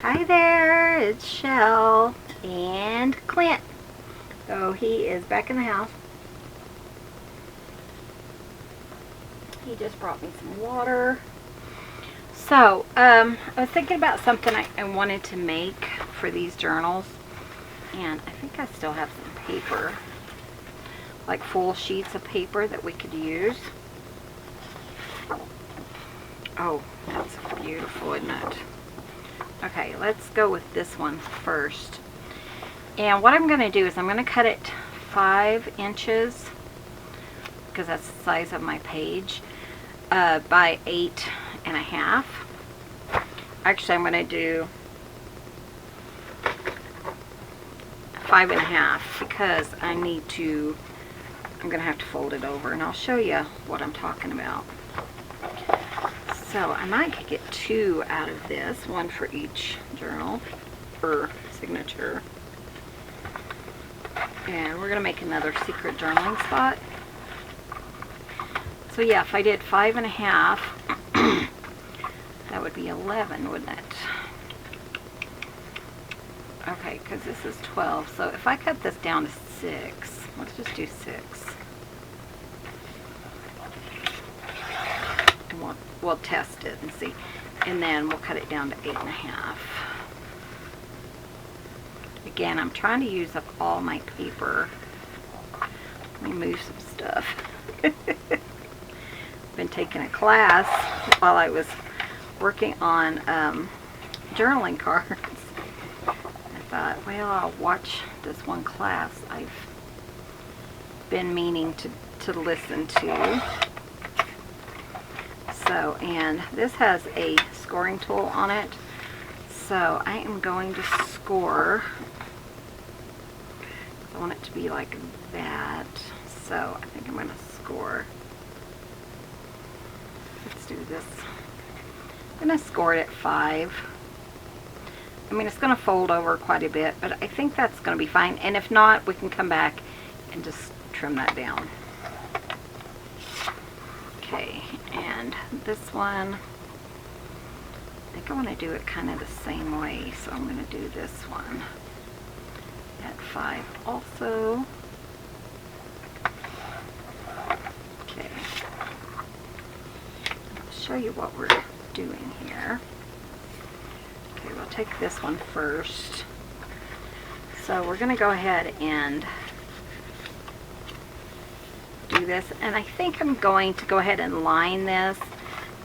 Hi there, it's Shell and Clint. So he is back in the house. He just brought me some water. So, I was thinking about something I wanted to make for these journals. And I think I still have some paper. Like full sheets of paper that we could use. Oh, that's beautiful, isn't it? Okay, let's go with this one first. And what I'm going to do is I'm going to cut it 5 inches, because that's the size of my page, by 8.5. Actually, I'm going to do 5.5 because I'm going to have to fold it over, and I'll show you what I'm talking about. So I might get 2 out of this, one for each journal or signature. And we're going to make another secret journaling spot. So yeah, if I did 5.5, that would be 11, wouldn't it? Okay, because this is 12. So if I cut this down to 6, let's just do 6. We'll test it and see, and then we'll cut it down to 8.5. Again, I'm trying to use up all my paper. Let me move some stuff. Been taking a class while I was working on journaling cards. I thought, well, I'll watch this one class I've been meaning to listen to. So, and this has a scoring tool on it, so I am going to score. I want it to be like that, so I think I'm going to score. Let's do this. I'm going to score it at 5. I mean, it's going to fold over quite a bit, but I think that's going to be fine, and if not, we can come back and just trim that down. Okay, and this one, I think I want to do it kind of the same way, so I'm going to do this one at 5 also. Okay, I'll show you what we're doing here. Okay, we'll take this one first. So we're going to go ahead and do this, and I think I'm going to go ahead and line this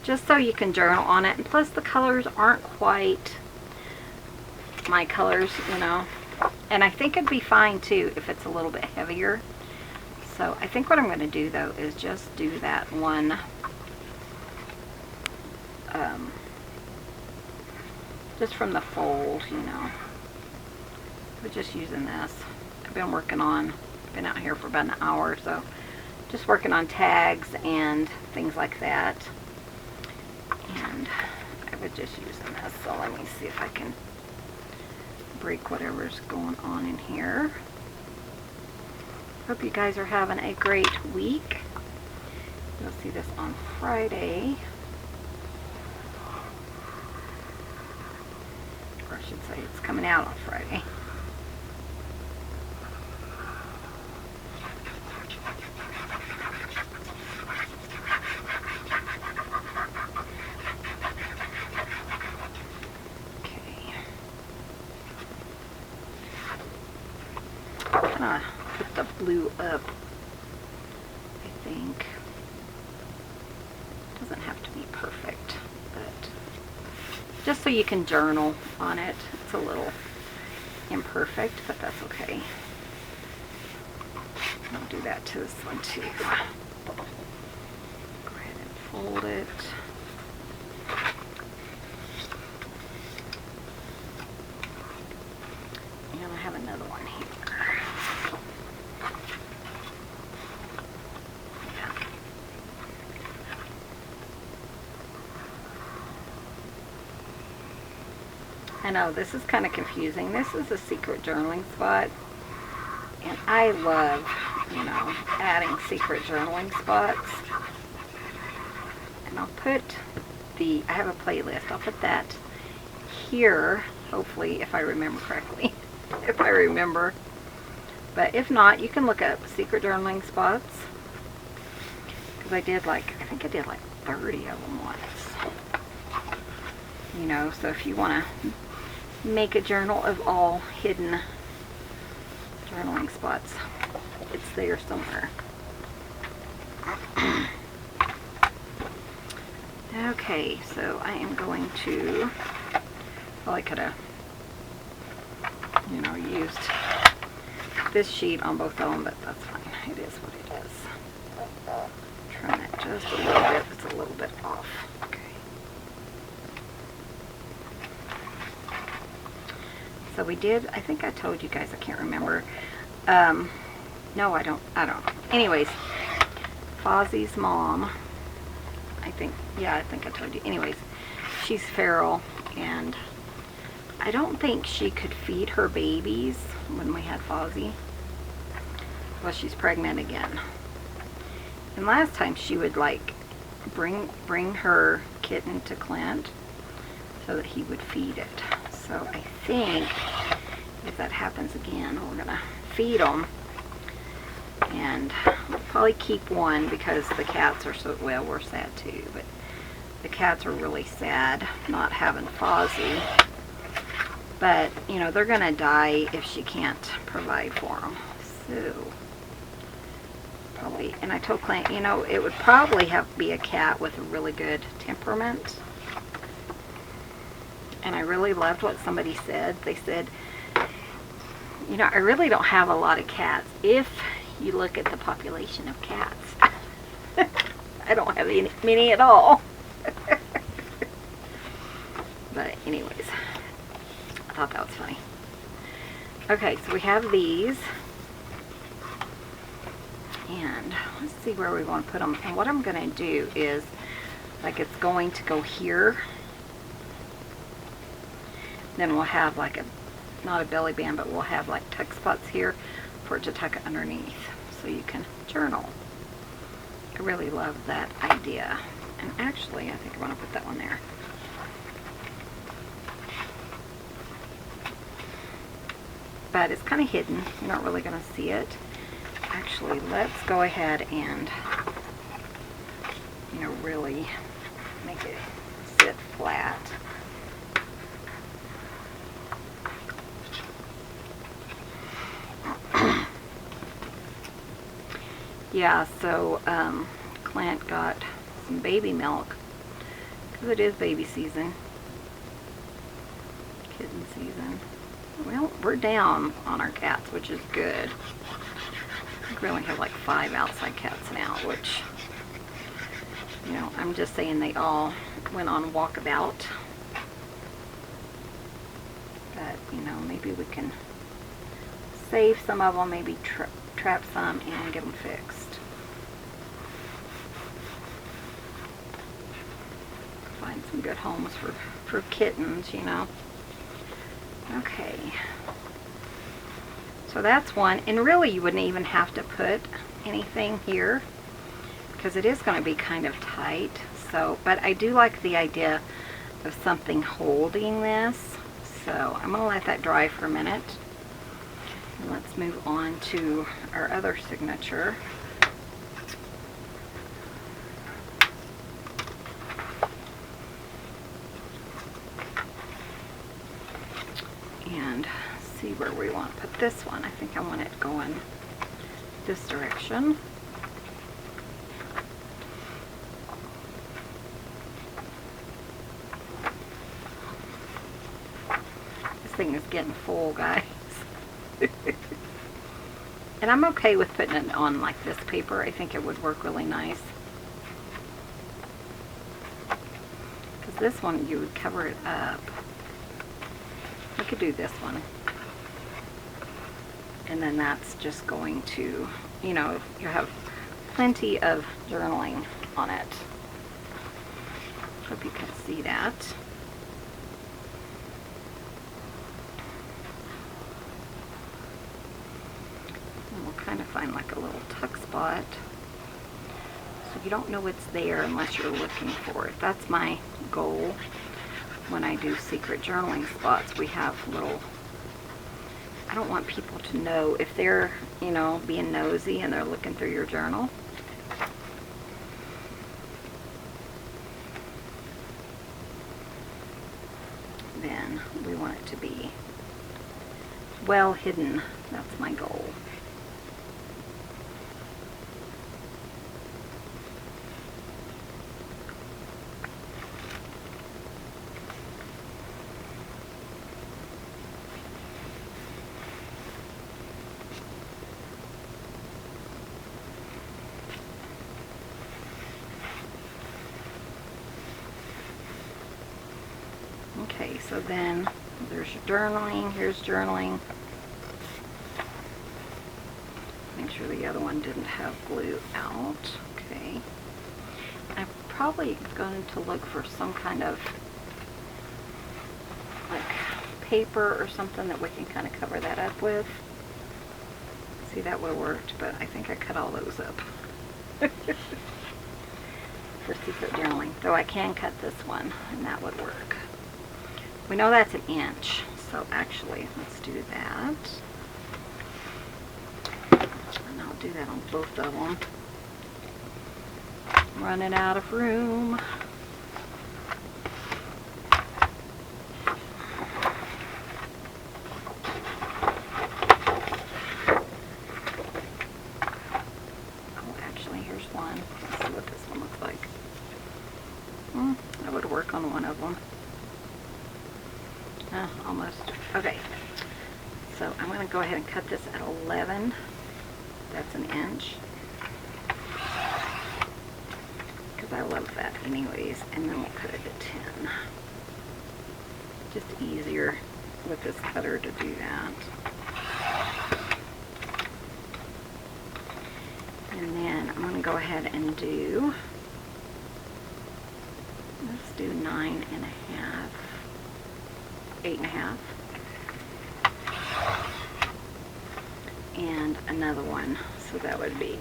just so you can journal on it, and plus the colors aren't quite my colors, you know, and I think it'd be fine too if it's a little bit heavier. So I think what I'm going to do though is just do that one just from the fold, you know. We're just using this. I've been out here for about an hour, so just working on tags and things like that. And I was just using this, so let me see if I can break whatever's going on in here. Hope you guys are having a great week. You'll see this on Friday. Or I should say it's coming out on Friday. Put the blue up, I think. Doesn't have to be perfect, but just so you can journal on it. It's a little imperfect, but that's okay. I'll do that to this one too. Go ahead and fold it. And I have another one here. I know this is kind of confusing. This is a secret journaling spot, and I love, you know, adding secret journaling spots. And I'll put I have a playlist. I'll put that here hopefully, if I remember correctly. If I remember. But if not, you can look up secret journaling spots. Because I think I did like 30 of them once. You know, so if you want to make a journal of all hidden journaling spots, it's there somewhere. Okay, so I am going to, well, I could have, you know, used this sheet on both of them, but that's fine. It is what it is. Trim it just a little bit. It's a little bit off. Okay. So we did, I think I told you guys, I can't remember. No, I don't. Anyways, Fozzie's mom, I think I told you. Anyways, she's feral, and I don't think she could feed her babies when we had Fozzie. Well, she's pregnant again. And last time she would like bring her kitten to Clint so that he would feed it. So I think if that happens again, we're gonna feed them. And we'll probably keep one because the cats are so, well, we're sad too, but the cats are really sad not having Fozzie. But, you know, they're going to die if she can't provide for them. So, probably, and I told Clint, you know, it would probably have to be a cat with a really good temperament. And I really loved what somebody said. They said, you know, I really don't have a lot of cats if you look at the population of cats. I don't have many at all. But anyways, I thought that was funny. Okay, so we have these. And let's see where we want to put them. And what I'm going to do is, like, it's going to go here. Then we'll have like a, not a belly band, but we'll have like tuck spots here for it to tuck underneath so you can journal. I really love that idea. And actually, I think I want to put that one there. But it's kind of hidden. You're not really going to see it. Actually, let's go ahead and, you know, really make it sit flat. Yeah, so Clint got some baby milk because it is baby season, kitten season. Well, we're down on our cats, which is good. I think we only have like 5 outside cats now, which, you know, I'm just saying they all went on walkabout. But, you know, maybe we can save some of them, maybe trap some and get them fixed. Find some good homes for kittens, you know. Okay. So that's one. And really you wouldn't even have to put anything here because it is going to be kind of tight. So, but I do like the idea of something holding this. So I'm going to let that dry for a minute. And let's move on to our other signature. And see where we want to put this one. I think I want it going this direction. This thing is getting full, guys. And I'm okay with putting it on like this paper. I think it would work really nice. Because this one, you would cover it up. We could do this one. And then that's just going to, you know, you have plenty of journaling on it. Hope you can see that. And we'll kind of find like a little tuck spot. So you don't know it's there unless you're looking for it. That's my goal when I do secret journaling spots, we have little, I don't want people to know if they're, you know, being nosy and they're looking through your journal. Then we want it to be well hidden. That's my goal. Okay, so then there's your journaling. Here's journaling. Make sure the other one didn't have glue out. Okay. I'm probably going to look for some kind of like paper or something that we can kind of cover that up with. See, that would have worked, but I think I cut all those up. For secret journaling. Though I can cut this one, and that would work. We know that's 1 inch, so actually, let's do that. And I'll do that on both of them. I'm running out of room. Oh, actually, here's one. Let's see what this one looks like. That would work on one of them. Almost. Okay, so I'm going to go ahead and cut this at 11. That's 1 inch. Because I love that anyways. And then we'll cut it at 10. Just easier with this cutter to do that. And then I'm going to go ahead and do, let's do 9.5. 8.5, and another one, so that would be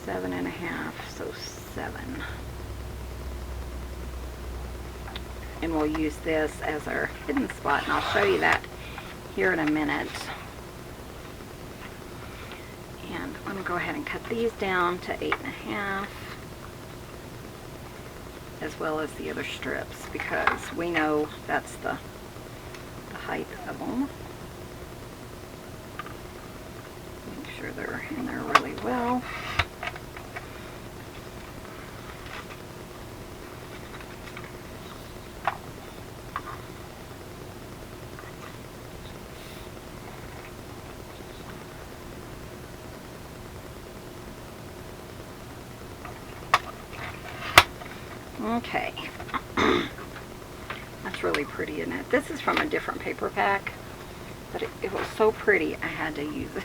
7.5, so 7. And we'll use this as our hidden spot, and I'll show you that here in a minute. And I'm going to go ahead and cut these down to 8.5. as well as the other strips, because we know that's the height of them. Make sure they're in there really well. Okay, that's really pretty, isn't it? This is from a different paper pack, but it was so pretty I had to use it.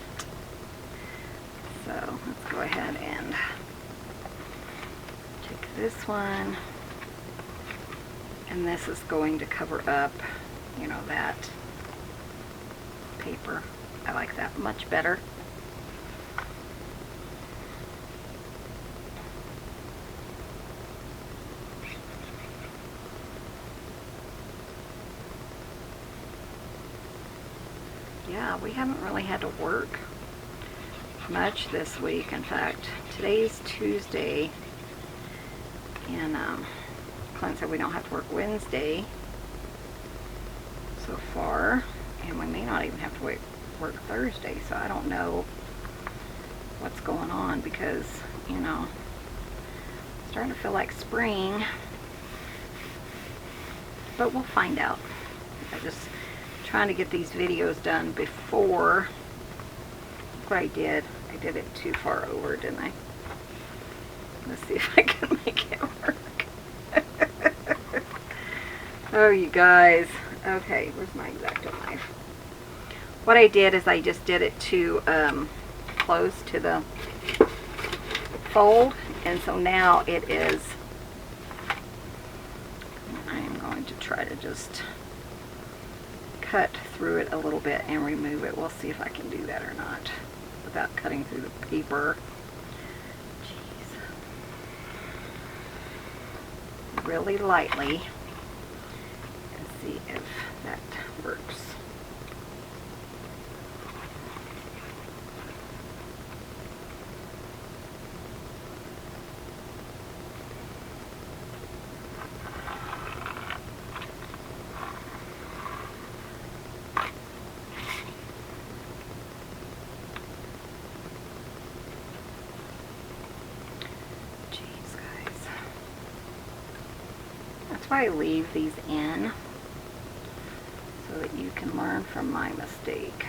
So let's go ahead and take this one, and this is going to cover up, you know, that paper. I like that much better. Yeah, we haven't really had to work much this week. In fact, today's Tuesday, and Clint said we don't have to work Wednesday so far, and we may not even have to work Thursday, so I don't know what's going on, because, you know, it's starting to feel like spring, but we'll find out. I just trying to get these videos done before. What I did it too far over, didn't I? Let's see if I can make it work. Oh, you guys. Okay, where's my X-Acto knife? What I did is I just did it to close to the fold, and so now it is, I am going to try to just cut through it a little bit and remove it. We'll see if I can do that or not without cutting through the paper. Jeez. Really lightly. if that works. That's why I leave these in, so that you can learn from my mistake.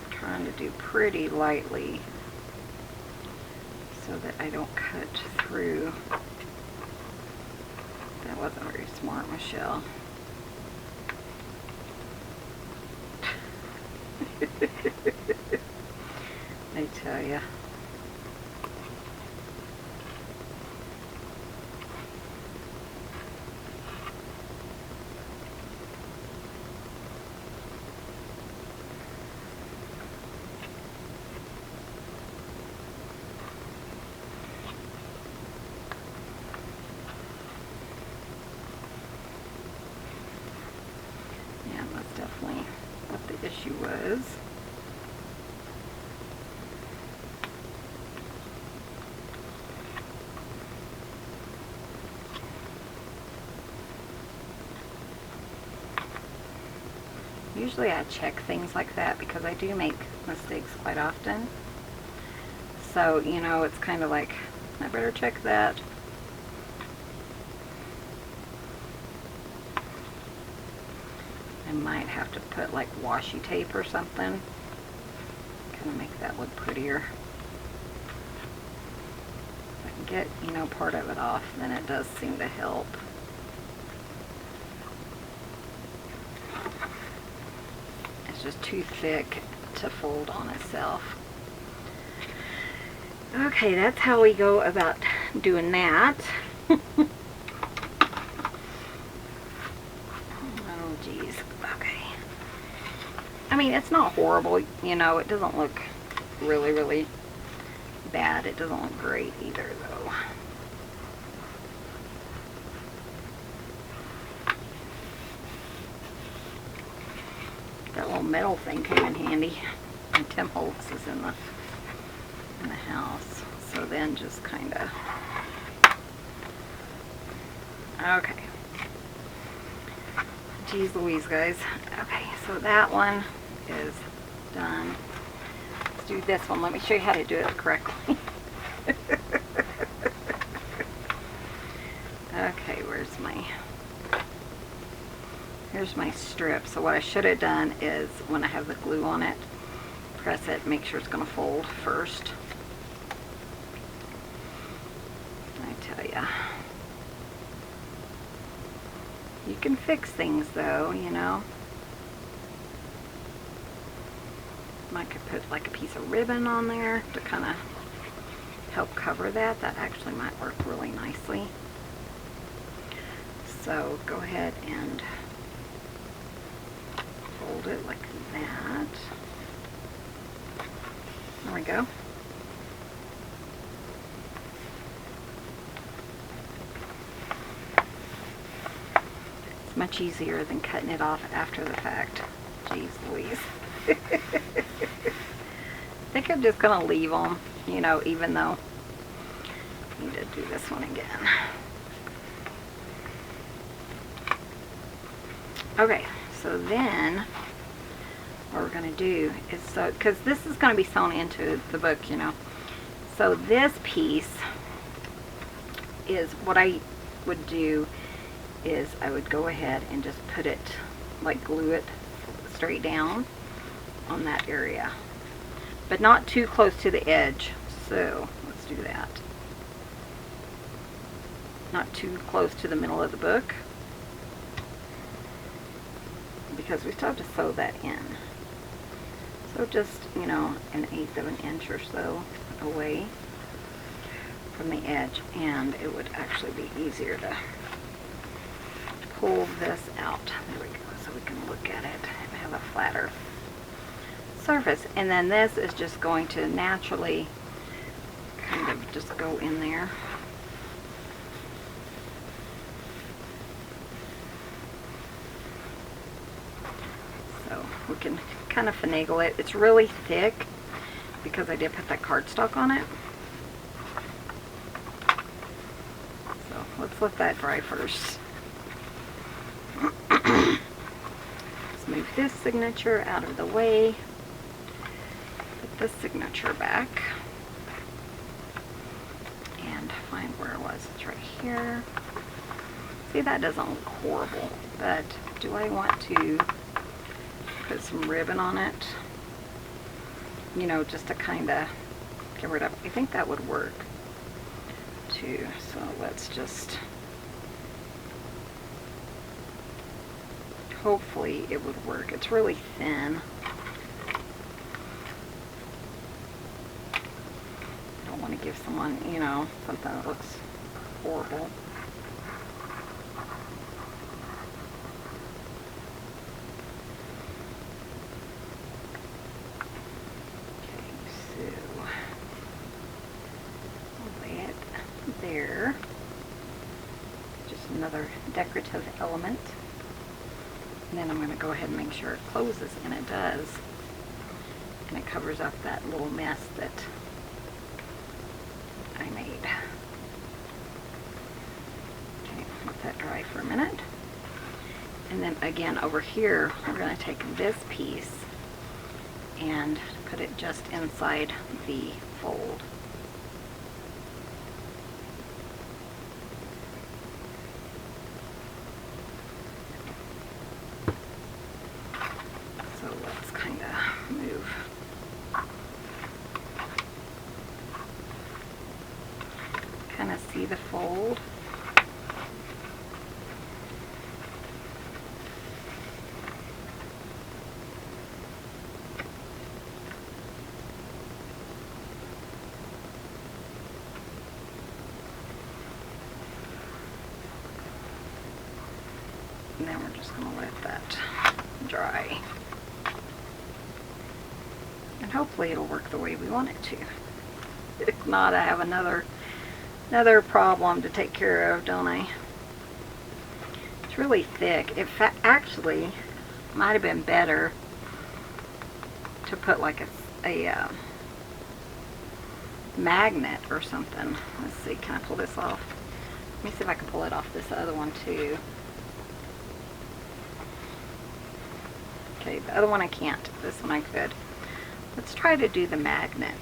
I'm trying to do pretty lightly so that I don't cut through. That wasn't very smart, Michelle. I tell ya. Yeah, that's definitely what the issue was. Usually I check things like that because I do make mistakes quite often. So, you know, it's kind of like, I better check that. I might have to put like washi tape or something. Kind of make that look prettier. If I can get, you know, part of it off, then it does seem to help. Just too thick to fold on itself. Okay, that's how we go about doing that. Oh geez. Okay. I mean, it's not horrible, you know, it doesn't look really bad. It doesn't look great either though. That little metal thing came in handy. And Tim Holtz is in the house. So then just kind of... Okay. Jeez Louise, guys. Okay, so that one is done. Let's do this one. Let me show you how to do it correctly. Okay, where's my... Here's my strip. So what I should have done is when I have the glue on it, press it, make sure it's going to fold first. I tell ya. You can fix things though, you know. I could put like a piece of ribbon on there to kind of help cover that. That actually might work really nicely. So go ahead and fold it like that. There we go. It's much easier than cutting it off after the fact. Jeez Louise. I think I'm just going to leave them, you know, even though I need to do this one again. Okay, so then what we're going to do is, so because this is going to be sewn into the book, you know, so this piece is what I would do is I would go ahead and just put it, like glue it straight down on that area, but not too close to the edge. So let's do that. Not too close to the middle of the book, because we still have to sew that in. So just, you know, 1/8 of an inch or so away from the edge, and it would actually be easier to pull this out. There we go, so we can look at it and have a flatter surface. And then this is just going to naturally kind of just go in there. So we can kind of finagle it. It's really thick because I did put that cardstock on it. So let's let that dry first. Let's move this signature out of the way. Put this signature back. And find where it was. It's right here. See, that doesn't look horrible, but do I want to put some ribbon on it? You know, just to kind of get rid of it. I think that would work too. So let's just, hopefully it would work. It's really thin. I don't want to give someone, you know, something that looks horrible. There, just another decorative element, and then I'm going to go ahead and make sure it closes, and it does, and it covers up that little mess that I made. Okay, let that dry for a minute, and then again over here we're going to take this piece and put it just inside the fold. Kind of see the fold. And then we're just going to let that dry. And hopefully it'll work the way we want it to. If not, I have another problem to take care of, don't I? It's really thick. It actually might have been better to put like a magnet or something. Let's see, can I pull this off? Let me see if I can pull it off this other one too. Okay, the other one I can't. This one I could. Let's try to do the magnet.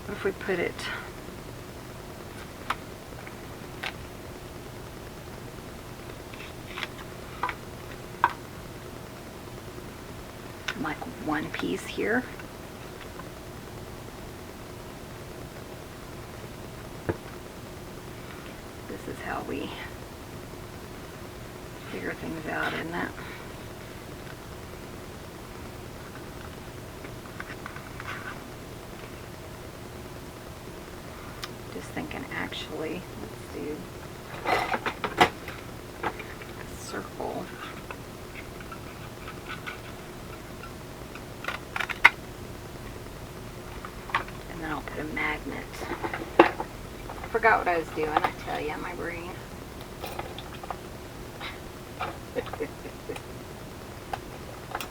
What if we put it like one piece here? This is how we figure things out, isn't it? Just thinking, actually, let's do a circle. And then I'll put a magnet. I forgot what I was doing, I tell you, my brain.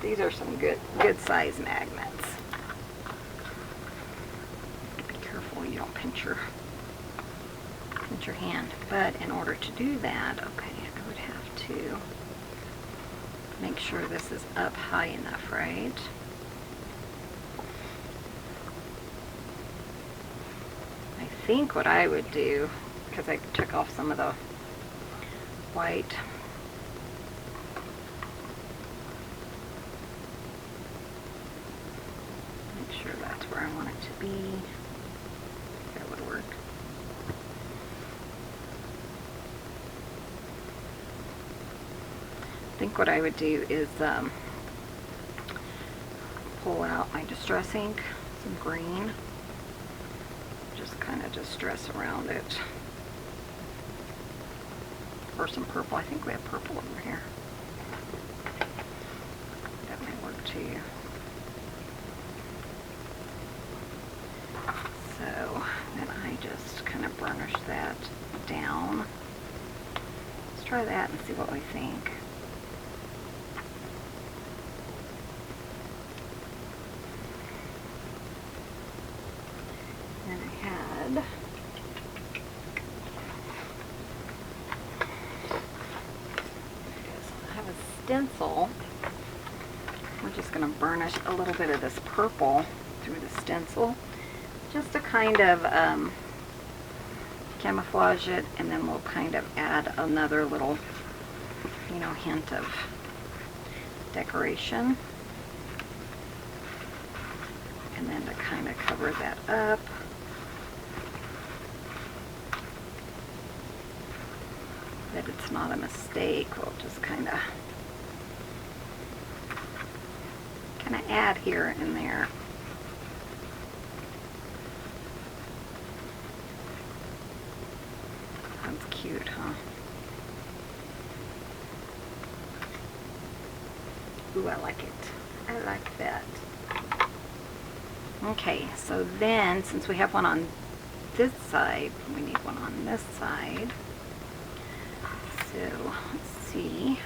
These are some good size magnets. Be careful you don't pinch your hand. But in order to do that, okay, I would have to make sure this is up high enough, right? I think what I would do, because I took off some of the white, make sure that's where I want it to be. That would work. I think what I would do is pull out my distress ink, some green, just kind of distress around it, or some purple. I think we have purple over here. That might work too. kind of burnish that down. Let's try that and see what we think. And I have a stencil. We're just going to burnish a little bit of this purple through the stencil, just to kind of camouflage it, and then we'll kind of add another little, you know, hint of decoration. And then to kind of cover that up, that it's not a mistake, we'll just kind of add here and there. That's cute, huh? Ooh, I like it. I like that. Okay, so then, since we have one on this side, we need one on this side. So, let's see.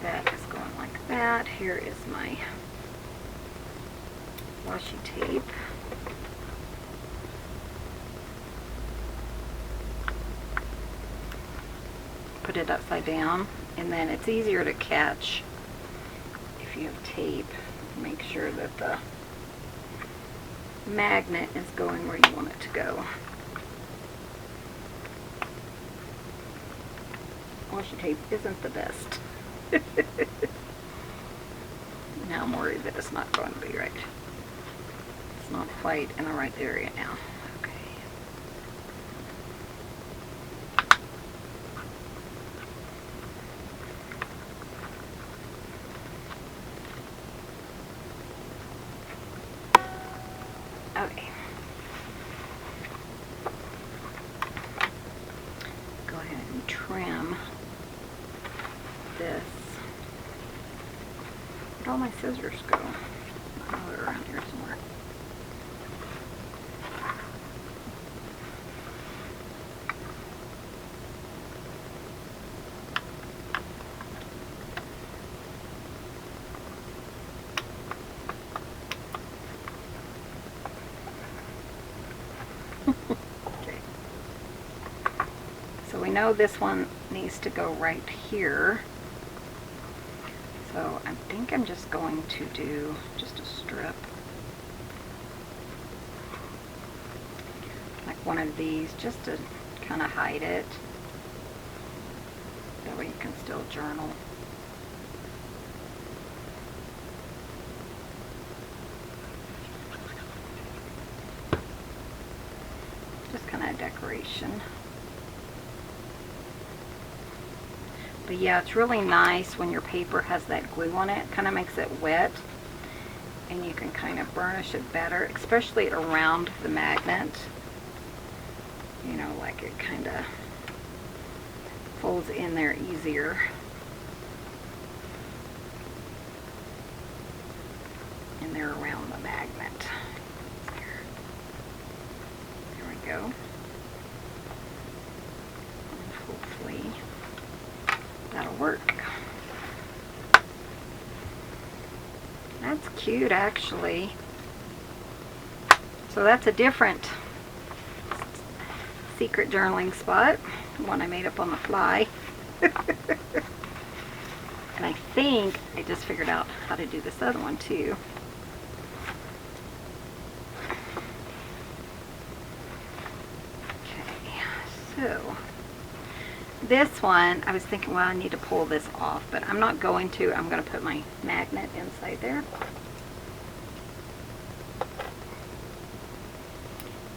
That is going like that. Here is my washi tape. Put it upside down, and then it's easier to catch if you have tape. Make sure that the magnet is going where you want it to go. Washi tape isn't the best. Now I'm worried that it's not going to be right. It's not quite in the right area now. Okay. Okay. Go ahead and trim this. Where'd all my scissors go? Oh, they're around here somewhere. Okay. So we know this one needs to go right here. So I think I'm just going to do just a strip, like one of these, just to kind of hide it. That way you can still journal. Just kind of decoration. But yeah, it's really nice when your paper has that glue on it. It kind of makes it wet, and you can kind of burnish it better, especially around the magnet. You know, like it kind of folds in there easier. And they're around the magnet. There we go. And hopefully that'll work. That's cute, actually. So that's a different secret journaling spot, one I made up on the fly. And I think I just figured out how to do this other one too. Okay, so this one, I was thinking, well, I need to pull this off, but I'm not going to. I'm going to put my magnet inside there.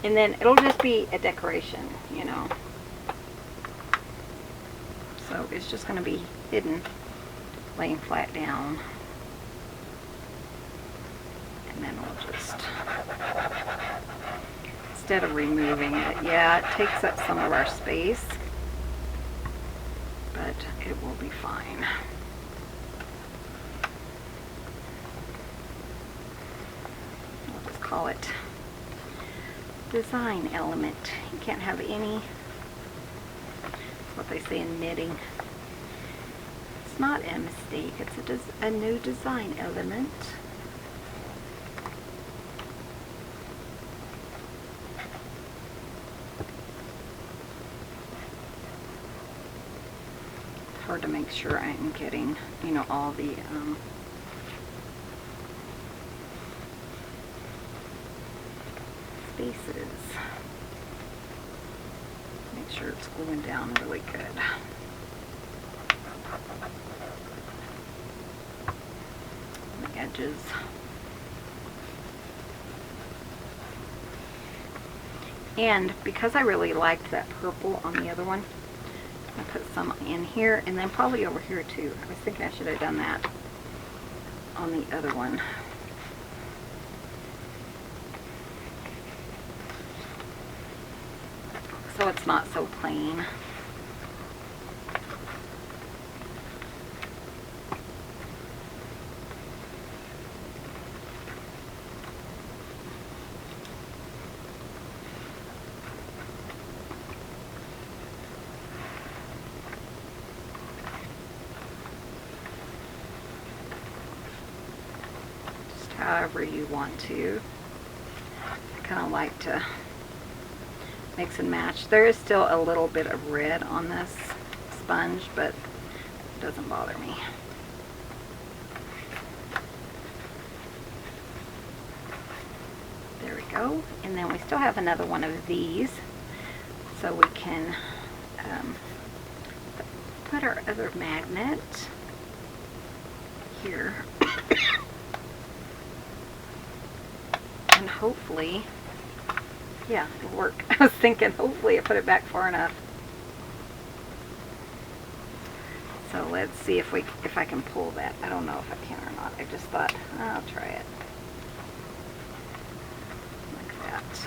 And then it'll just be a decoration, you know. So it's just going to be hidden, laying flat down. And then we'll just, instead of removing it, yeah, it takes up some of our space, but it will be fine. We'll just call it design element. You can't have any, that's what they say in knitting. It's not a mistake, it's a new design element. It's hard to make sure I'm getting, you know, all the spaces. Make sure it's gluing down really good. The edges. And because I really liked that purple on the other one, I'll put some in here and then probably over here too. I was thinking I should have done that on the other one. So it's not so plain. Just however you want to. I kind of like to mix and match. There is still a little bit of red on this sponge, but it doesn't bother me. There we go. And then we still have another one of these, so we can put our other magnet here. And hopefully, yeah, it'll work. I was thinking hopefully I put it back far enough. So let's see if I can pull that. I don't know if I can or not. I just thought I'll try it. Like that.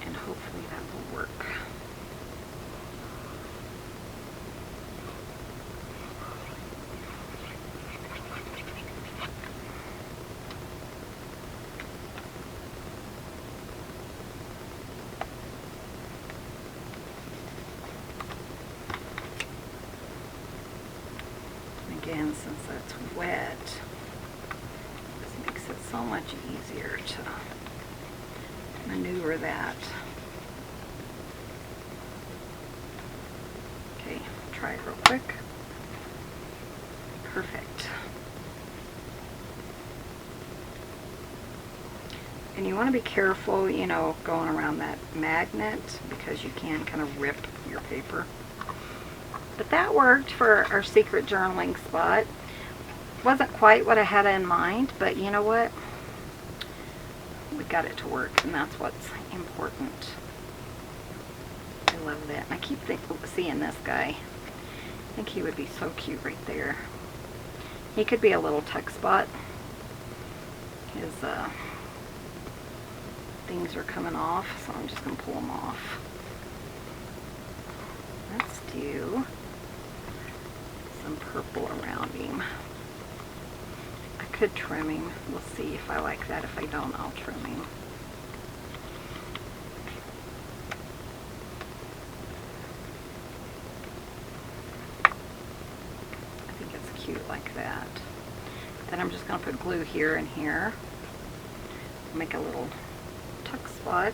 And hopefully that will work. Again, since that's wet, this makes it so much easier to maneuver that. Okay, try it real quick. Perfect. And you want to be careful, you know, going around that magnet because you can kind of rip your paper. But that worked for our secret journaling spot. Wasn't quite what I had in mind, but you know what? We got it to work, and that's what's important. I love that. And I keep seeing this guy. I think he would be so cute right there. He could be a little tuck spot. His things are coming off, so I'm just going to pull them off. Let's do some purple around him. I could trim him. We'll see if I like that. If I don't, I'll trim him. I think it's cute like that. Then I'm just going to put glue here and here. Make a little tuck spot.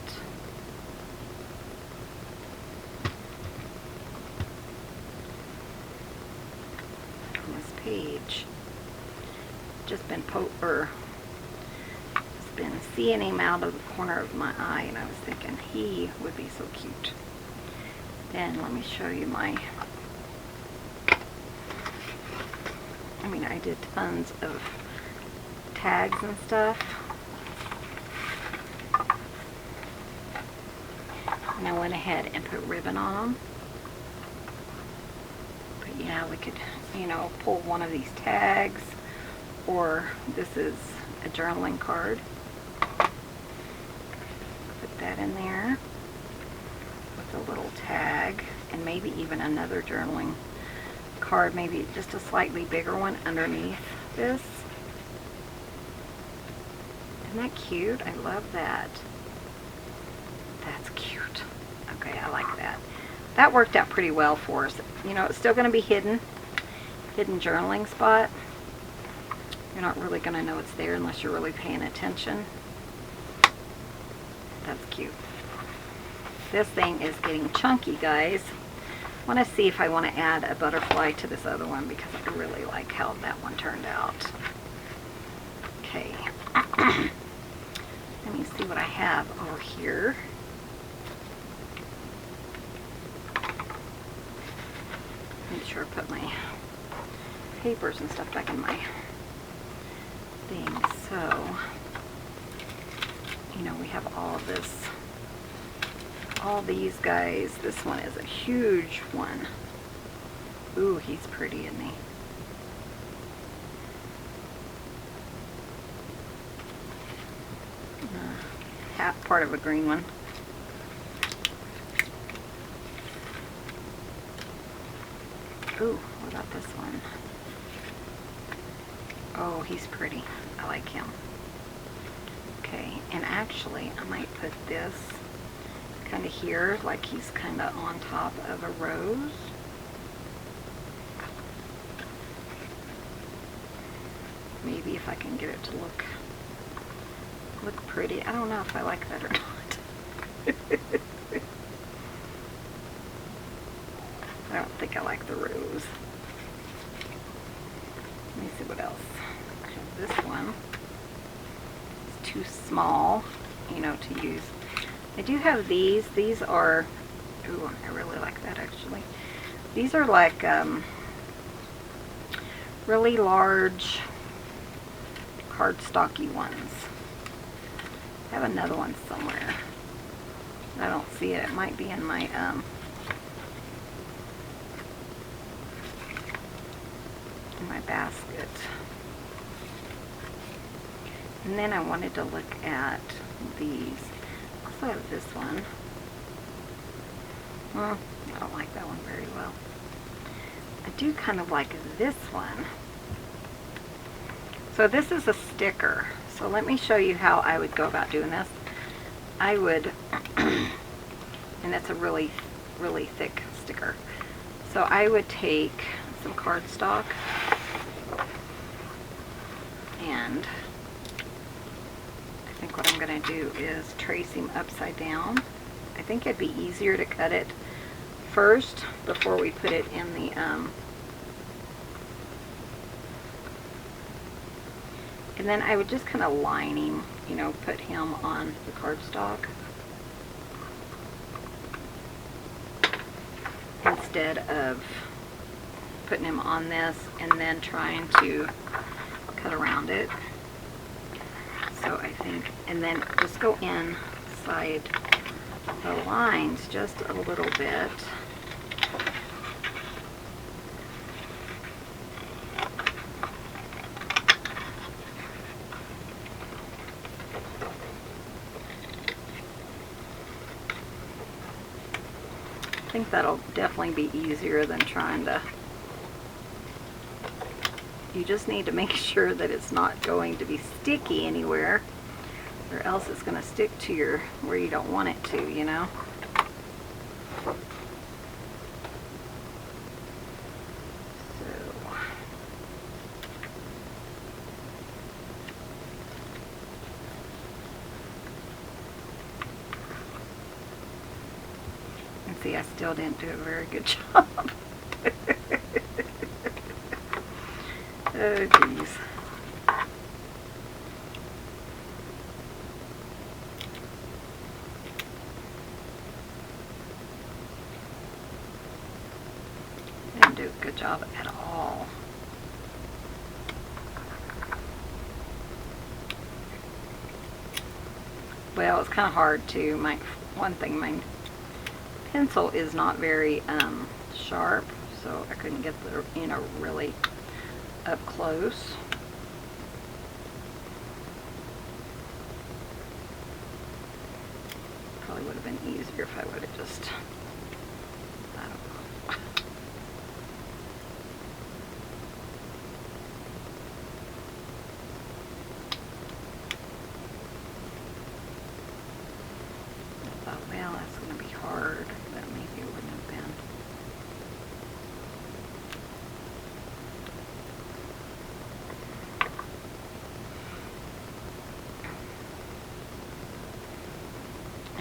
Page. Just been seeing him out of the corner of my eye, and I was thinking he would be so cute. Then let me show you I did tons of tags and stuff, and I went ahead and put ribbon on them. But yeah, we could, you know, pull one of these tags, or this is a journaling card. Put that in there with a little tag, and maybe even another journaling card, maybe just a slightly bigger one underneath this. Isn't that cute? I love that. That's cute. Okay, I like that. That worked out pretty well for us. You know, it's still going to be hidden journaling spot. You're not really going to know it's there unless you're really paying attention. That's cute. This thing is getting chunky, guys. I want to see if I want to add a butterfly to this other one because I really like how that one turned out. Okay. Let me see what I have over here. Make sure I put my papers and stuff back in my thing. So, you know, we have all of this, all these guys. This one is a huge one. Ooh, he's pretty, isn't he? Half part of a green one. Ooh, what about this one? Oh, he's pretty. I like him. Okay, and actually I might put this kind of here, like he's kind of on top of a rose. Maybe if I can get it to look pretty. I don't know if I like that or not. I don't think I like the rose. Let me see what else. I have this one. It's too small, you know, to use. I do have these. These are, ooh, I really like that actually. These are like really large cardstocky ones. I have another one somewhere. I don't see it. It might be in my basket. And then I wanted to look at these. I also have this one. Well, I don't like that one very well. I do kind of like this one. So this is a sticker. So let me show you how I would go about doing this. I would, and it's a really, really thick sticker. So I would take some cardstock and I think what I'm going to do is trace him upside down. I think it'd be easier to cut it first before we put it in the and then I would just kind of line him, you know, put him on the cardstock instead of putting him on this and then trying to cut around it. So I think, and then just go inside the lines just a little bit. I think that'll definitely be easier than trying to, you just need to make sure that it's not going to be sticky anywhere or else it's going to stick to your, where you don't want it to, you know. See, I still didn't do a very good job. Oh, geez. Didn't do a good job at all. Well, it's kind of hard to, my pencil is not very sharp, so I couldn't get the, you know, really up close. Probably would have been easier if I would have just, I don't know.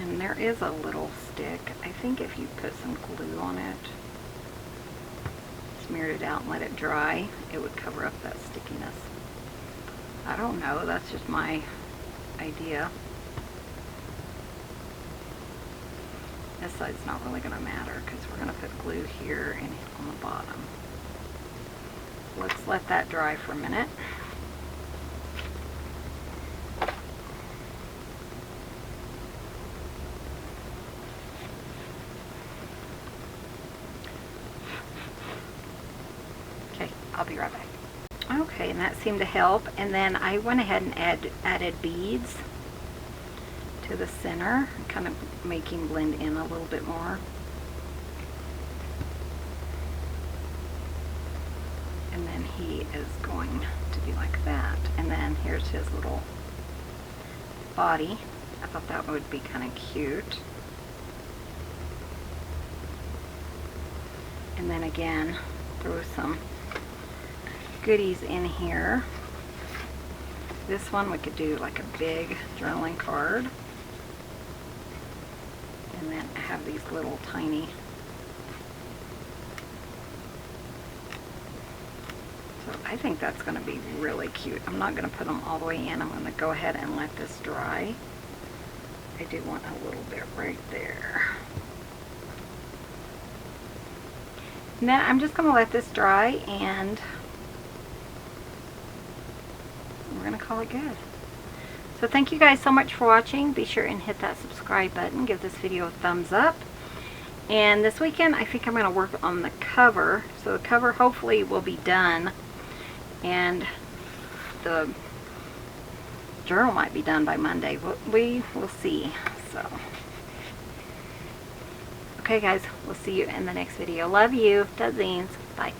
And there is a little stick. I think if you put some glue on it, smeared it out and let it dry, it would cover up that stickiness. I don't know, that's just my idea. This side's not really going to matter because we're going to put glue here and on the bottom. Let's let that dry for a minute. Okay, I'll be right back. Okay, and that seemed to help. And then I went ahead and added beads to the center, kind of making blend in a little bit more. And then he is going to be like that. And then here's his little body. I thought that would be kind of cute. And then again, throw some goodies in here. This one we could do like a big journaling card. And then have these little tiny. So I think that's going to be really cute. I'm not going to put them all the way in. I'm going to go ahead and let this dry. I do want a little bit right there. And then I'm just going to let this dry and we're going to call it good. So thank you guys so much for watching. Be sure and hit that subscribe button. Give this video a thumbs up. And this weekend I think I'm going to work on the cover. So the cover hopefully will be done. And the journal might be done by Monday. We will see. So, okay guys, we'll see you in the next video. Love you. Dozens. Bye.